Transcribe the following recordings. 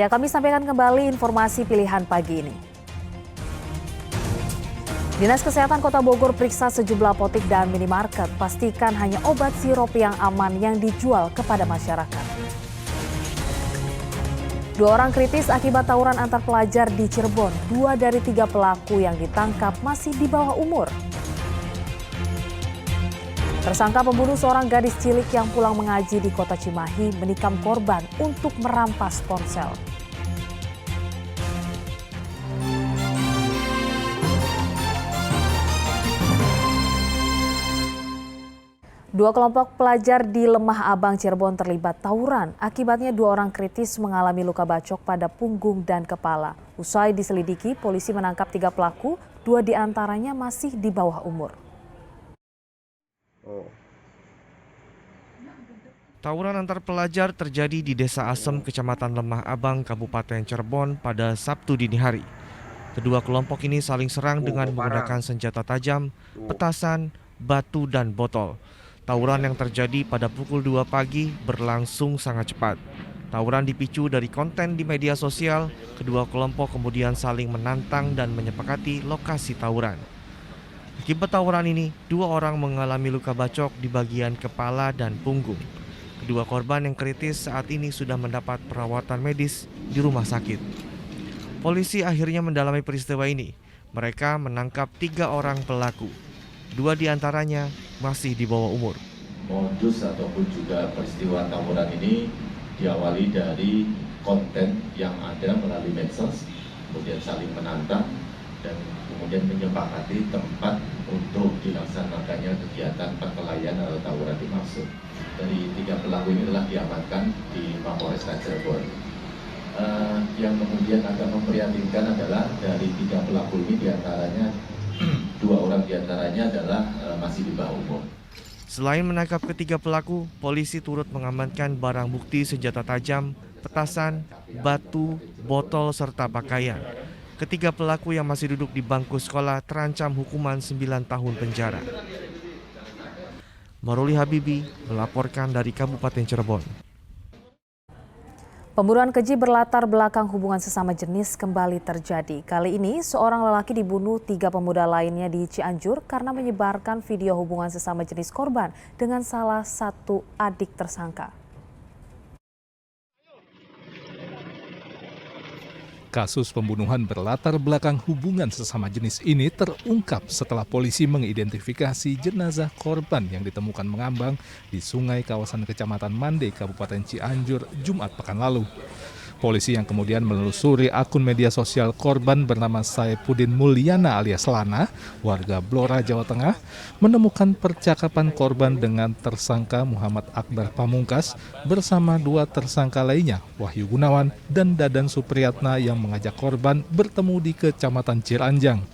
Ya, kami sampaikan kembali informasi pilihan pagi ini. Dinas Kesehatan Kota Bogor periksa sejumlah apotik dan minimarket. Pastikan hanya obat sirup yang aman yang dijual kepada masyarakat. 2 orang kritis akibat tawuran antar pelajar di Cirebon. 2 dari 3 pelaku yang ditangkap masih di bawah umur. Tersangka pembunuh seorang gadis cilik yang pulang mengaji di kota Cimahi menikam korban untuk merampas ponsel. Dua kelompok pelajar di Lemah Abang, Cirebon terlibat tawuran. Akibatnya 2 orang kritis mengalami luka bacok pada punggung dan kepala. Usai diselidiki, polisi menangkap 3 pelaku, 2 diantaranya masih di bawah umur. Tawuran antar pelajar terjadi di Desa Asem, Kecamatan Lemah Abang, Kabupaten Cirebon pada Sabtu dini hari. Kedua kelompok ini saling serang dengan menggunakan senjata tajam, petasan, batu, dan botol. Tawuran yang terjadi pada pukul 2 pagi berlangsung sangat cepat. Tawuran dipicu dari konten di media sosial, kedua kelompok kemudian saling menantang dan menyepakati lokasi tawuran. Akibat tawuran ini, 2 orang mengalami luka bacok di bagian kepala dan punggung. Kedua korban yang kritis saat ini sudah mendapat perawatan medis di rumah sakit. Polisi akhirnya mendalami peristiwa ini. Mereka menangkap 3 orang pelaku. 2 diantaranya masih di bawah umur. Modus ataupun juga peristiwa tawuran ini diawali dari konten yang ada melalui medsos, kemudian saling menantang, dan kemudian menyepakati tempat untuk dilaksanakannya kegiatan perkelahian atau tawuran dimaksud. Dari 3 pelaku ini telah diamankan di Mapolresta Cirebon. Yang kemudian agak memprihatinkan adalah dari 3 pelaku ini diantaranya 2 orang diantaranya adalah masih di bawah umur. Selain menangkap ketiga pelaku, polisi turut mengamankan barang bukti senjata tajam, petasan, batu, botol, serta pakaian. Ketiga pelaku yang masih duduk di bangku sekolah terancam hukuman 9 tahun penjara. Maruli Habibi melaporkan dari Kabupaten Cirebon. Pembunuhan keji berlatar belakang hubungan sesama jenis kembali terjadi. Kali ini seorang lelaki dibunuh 3 pemuda lainnya di Cianjur karena menyebarkan video hubungan sesama jenis korban dengan salah satu adik tersangka. Kasus pembunuhan berlatar belakang hubungan sesama jenis ini terungkap setelah polisi mengidentifikasi jenazah korban yang ditemukan mengambang di sungai kawasan Kecamatan Mande, Kabupaten Cianjur, Jumat pekan lalu. Polisi yang kemudian menelusuri akun media sosial korban bernama Saipudin Mulyana alias Lana, warga Blora, Jawa Tengah, menemukan percakapan korban dengan tersangka Muhammad Akbar Pamungkas bersama 2 tersangka lainnya, Wahyu Gunawan dan Dadan Supriyatna, yang mengajak korban bertemu di Kecamatan Ciranjang.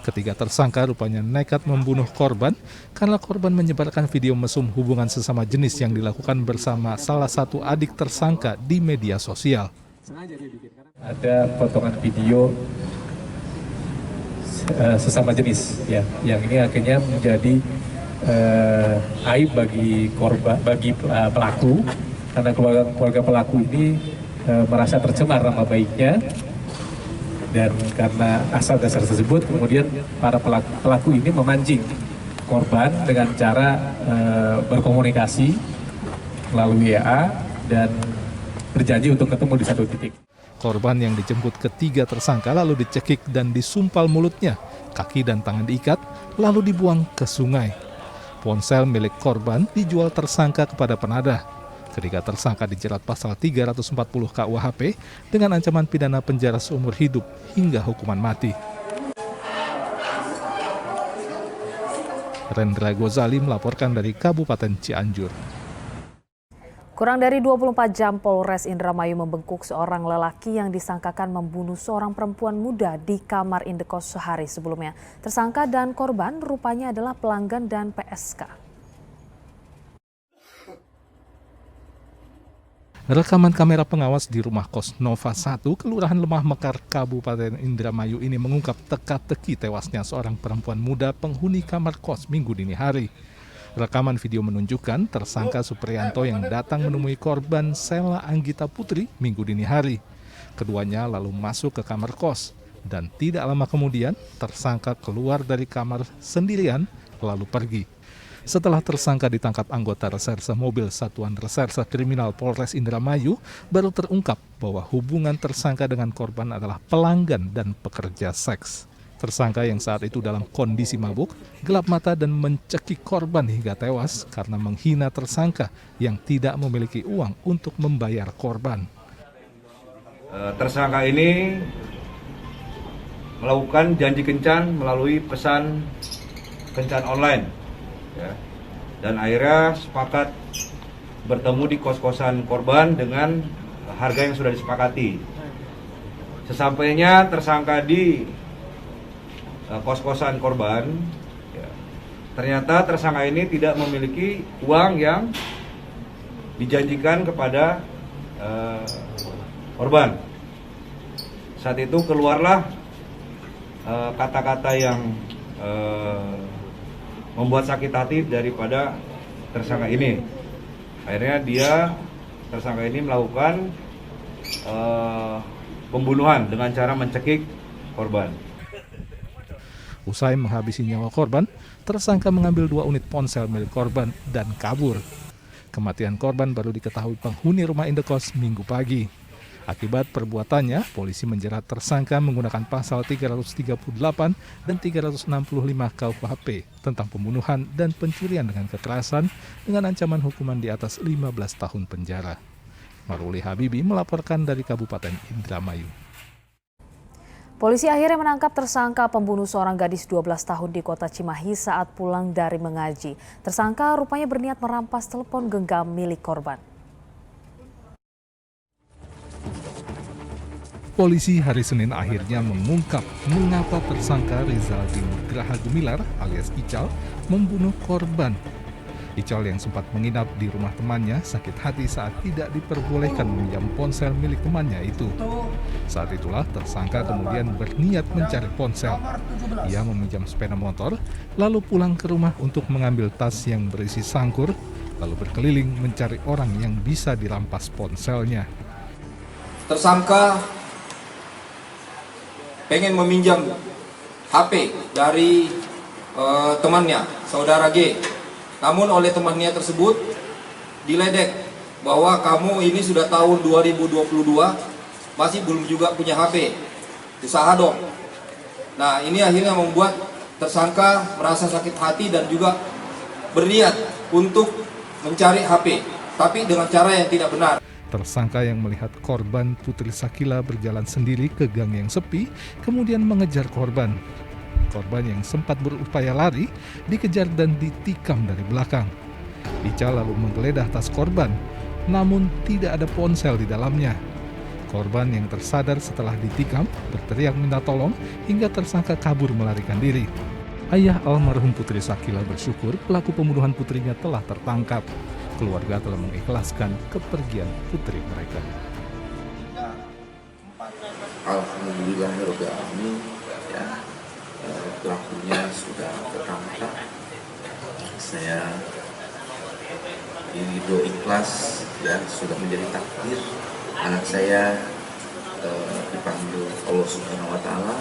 Ketiga tersangka rupanya nekat membunuh korban karena korban menyebarkan video mesum hubungan sesama jenis yang dilakukan bersama salah satu adik tersangka di media sosial. Ada potongan video sesama jenis, ya, yang ini akhirnya menjadi aib bagi korban, bagi pelaku, karena keluarga pelaku ini merasa tercemar nama baiknya. Dan karena asal dasar tersebut, kemudian para pelaku ini memancing korban dengan cara berkomunikasi melalui WA dan berjanji untuk ketemu di satu titik. Korban yang dijemput ketiga tersangka lalu dicekik dan disumpal mulutnya, kaki dan tangan diikat, lalu dibuang ke sungai. Ponsel milik korban dijual tersangka kepada penadah. Ketiga tersangka dijerat pasal 340 KUHP dengan ancaman pidana penjara seumur hidup hingga hukuman mati. Rendra Gozali melaporkan dari Kabupaten Cianjur. Kurang dari 24 jam Polres Indramayu membengkuk seorang lelaki yang disangkakan membunuh seorang perempuan muda di kamar indekos sehari sebelumnya. Tersangka dan korban rupanya adalah pelanggan dan PSK. Rekaman kamera pengawas di rumah kos Nova 1, Kelurahan Lemah Mekar, Kabupaten Indramayu ini mengungkap teka-teki tewasnya seorang perempuan muda penghuni kamar kos Minggu dini hari. Rekaman video menunjukkan tersangka Supriyanto yang datang menemui korban Sela Anggita Putri Minggu dini hari. Keduanya lalu masuk ke kamar kos dan tidak lama kemudian tersangka keluar dari kamar sendirian lalu pergi. Setelah tersangka ditangkap anggota reserse mobil Satuan Reserse Kriminal Polres Indramayu, baru terungkap bahwa hubungan tersangka dengan korban adalah pelanggan dan pekerja seks. Tersangka yang saat itu dalam kondisi mabuk, gelap mata dan mencekik korban hingga tewas karena menghina tersangka yang tidak memiliki uang untuk membayar korban. Tersangka ini melakukan janji kencan melalui pesan kencan online, ya. Dan akhirnya sepakat bertemu di kos-kosan korban dengan harga yang sudah disepakati. Sesampainya tersangka di kos-kosan korban, ya, ternyata tersangka ini tidak memiliki uang yang dijanjikan kepada korban. Saat itu keluarlah kata-kata yang membuat sakit hati daripada tersangka ini. Akhirnya tersangka ini melakukan pembunuhan dengan cara mencekik korban. Usai menghabisi nyawa korban, tersangka mengambil 2 unit ponsel milik korban dan kabur. Kematian korban baru diketahui penghuni rumah indekos Minggu pagi. Akibat perbuatannya, polisi menjerat tersangka menggunakan pasal 338 dan 365 KUHP tentang pembunuhan dan pencurian dengan kekerasan dengan ancaman hukuman di atas 15 tahun penjara. Maruli Habibi melaporkan dari Kabupaten Indramayu. Polisi akhirnya menangkap tersangka pembunuh seorang gadis 12 tahun di kota Cimahi saat pulang dari mengaji. Tersangka rupanya berniat merampas telepon genggam milik korban. Polisi hari Senin akhirnya mengungkap mengapa tersangka Rizaldi Nugraha Gumilar alias Ical membunuh korban. Ical yang sempat menginap di rumah temannya sakit hati saat tidak diperbolehkan meminjam ponsel milik temannya itu. Saat itulah tersangka kemudian berniat mencari ponsel. Ia meminjam sepeda motor, lalu pulang ke rumah untuk mengambil tas yang berisi sangkur, lalu berkeliling mencari orang yang bisa dirampas ponselnya. Tersangka pengen meminjam HP dari temannya, saudara G. Namun oleh temannya tersebut diledek bahwa kamu ini sudah tahun 2022 masih belum juga punya HP. Usaha dong. Nah, ini akhirnya membuat tersangka merasa sakit hati dan juga berniat untuk mencari HP, tapi dengan cara yang tidak benar. Tersangka yang melihat korban Putri Sakila berjalan sendiri ke gang yang sepi, kemudian mengejar korban. Korban yang sempat berupaya lari, dikejar dan ditikam dari belakang. Ical lalu menggeledah tas korban, namun tidak ada ponsel di dalamnya. Korban yang tersadar setelah ditikam berteriak minta tolong hingga tersangka kabur melarikan diri. Ayah almarhum Putri Sakila bersyukur pelaku pembunuhan putrinya telah tertangkap. Keluarga telah mengikhlaskan kepergian putri mereka. Alhamdulillahirabbil alamin, ya, pelakunya sudah tertangkap. Saya ini ikhlas, ya, sudah menjadi takdir anak saya dipanggil Allah Subhanahu wa taala.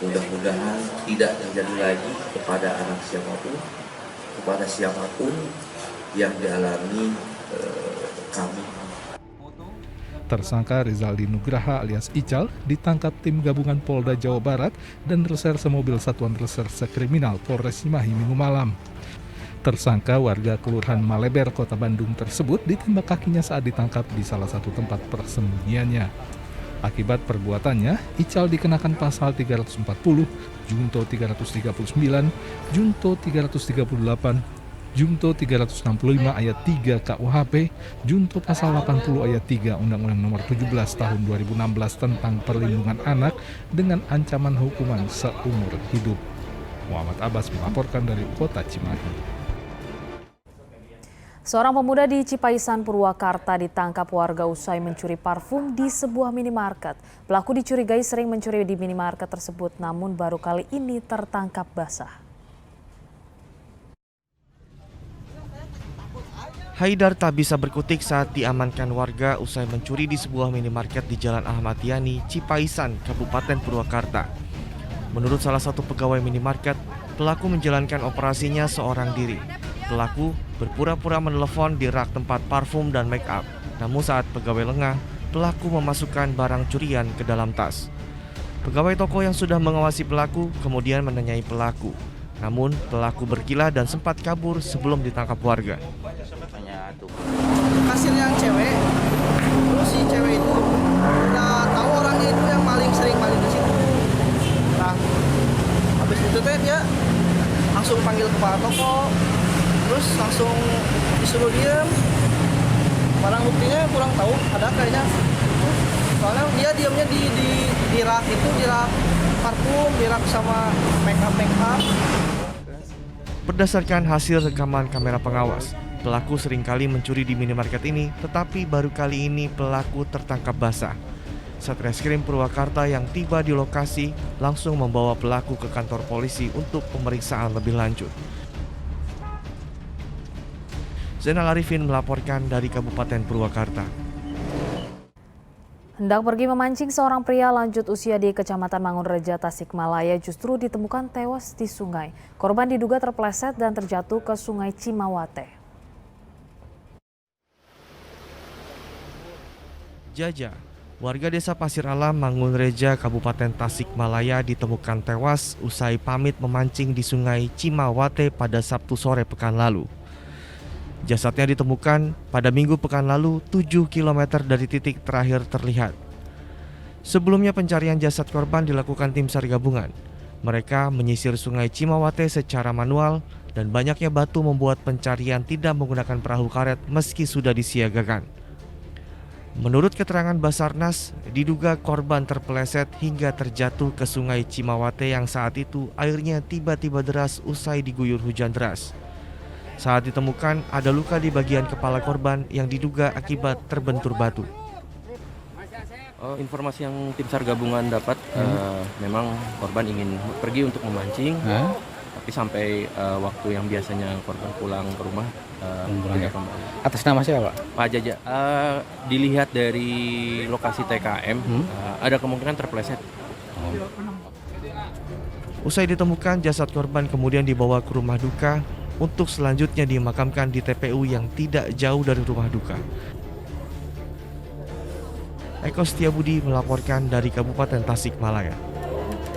Mudah-mudahan tidak terjadi lagi kepada anak siapapun, kepada siapapun yang dialami kami. Tersangka Rizaldi Nugraha alias Ical ditangkap tim gabungan Polda Jawa Barat dan reserse mobil Satuan Reserse Kriminal Polres Cimahi Minggu malam. Tersangka warga Kelurahan Maleber, Kota Bandung tersebut ditembak kakinya saat ditangkap di salah satu tempat persembunyiannya. Akibat perbuatannya, Ical dikenakan pasal 340, Junto 339, Junto 338, Junto 365 ayat 3 KUHP, Junto pasal 80 ayat 3 Undang-Undang Nomor 17 Tahun 2016 tentang Perlindungan Anak dengan ancaman hukuman seumur hidup. Muhammad Abbas melaporkan dari Kota Cimahi. Seorang pemuda di Cipaisan, Purwakarta ditangkap warga usai mencuri parfum di sebuah minimarket. Pelaku dicurigai sering mencuri di minimarket tersebut, namun baru kali ini tertangkap basah. Haidar tak bisa berkutik saat diamankan warga usai mencuri di sebuah minimarket di Jalan Ahmad Yani, Cipaisan, Kabupaten Purwakarta. Menurut salah satu pegawai minimarket, pelaku menjalankan operasinya seorang diri. Pelaku berpura-pura menelepon di rak tempat parfum dan make up. Namun saat pegawai lengah, pelaku memasukkan barang curian ke dalam tas. Pegawai toko yang sudah mengawasi pelaku kemudian menanyai pelaku. Namun pelaku berkilah dan sempat kabur sebelum ditangkap warga. Kasir yang cewek, terus si cewek itu udah tahu orangnya itu yang sering maling di situ. Nah, habis itu teh dia langsung panggil kepala toko, terus langsung disuruh diem. Barang buktinya kurang tahu, ada kayaknya. Soalnya dia diamnya di rak itu, di rak parfum, di rak sama make up. Berdasarkan hasil rekaman kamera pengawas, pelaku seringkali mencuri di minimarket ini, tetapi baru kali ini pelaku tertangkap basah. Satreskrim Purwakarta yang tiba di lokasi langsung membawa pelaku ke kantor polisi untuk pemeriksaan lebih lanjut. Zainal Arifin melaporkan dari Kabupaten Purwakarta. Hendak pergi memancing, seorang pria lanjut usia di Kecamatan Mangunreja, Tasikmalaya justru ditemukan tewas di sungai. Korban diduga terpeleset dan terjatuh ke Sungai Cimawate. Jaja, warga desa Pasir Alam, Mangunreja, Kabupaten Tasikmalaya ditemukan tewas usai pamit memancing di Sungai Cimawate pada Sabtu sore pekan lalu. Jasadnya ditemukan pada Minggu pekan lalu 7 km dari titik terakhir terlihat. Sebelumnya pencarian jasad korban dilakukan tim SAR gabungan. Mereka menyisir Sungai Cimawate secara manual dan banyaknya batu membuat pencarian tidak menggunakan perahu karet meski sudah disiagakan. Menurut keterangan Basarnas, diduga korban terpeleset hingga terjatuh ke Sungai Cimawate yang saat itu airnya tiba-tiba deras usai diguyur hujan deras. Saat ditemukan, ada luka di bagian kepala korban yang diduga akibat terbentur batu. Informasi yang tim SAR gabungan dapat, memang korban ingin pergi untuk memancing, tapi sampai waktu yang biasanya korban pulang ke rumah, tidak kembali. Atas nama siapa, Pak Jaja? Dilihat dari lokasi TKM, ada kemungkinan terpeleset. Usai ditemukan, jasad korban kemudian dibawa ke rumah duka untuk selanjutnya dimakamkan di TPU yang tidak jauh dari rumah duka. Eko Setiabudi melaporkan dari Kabupaten Tasikmalaya.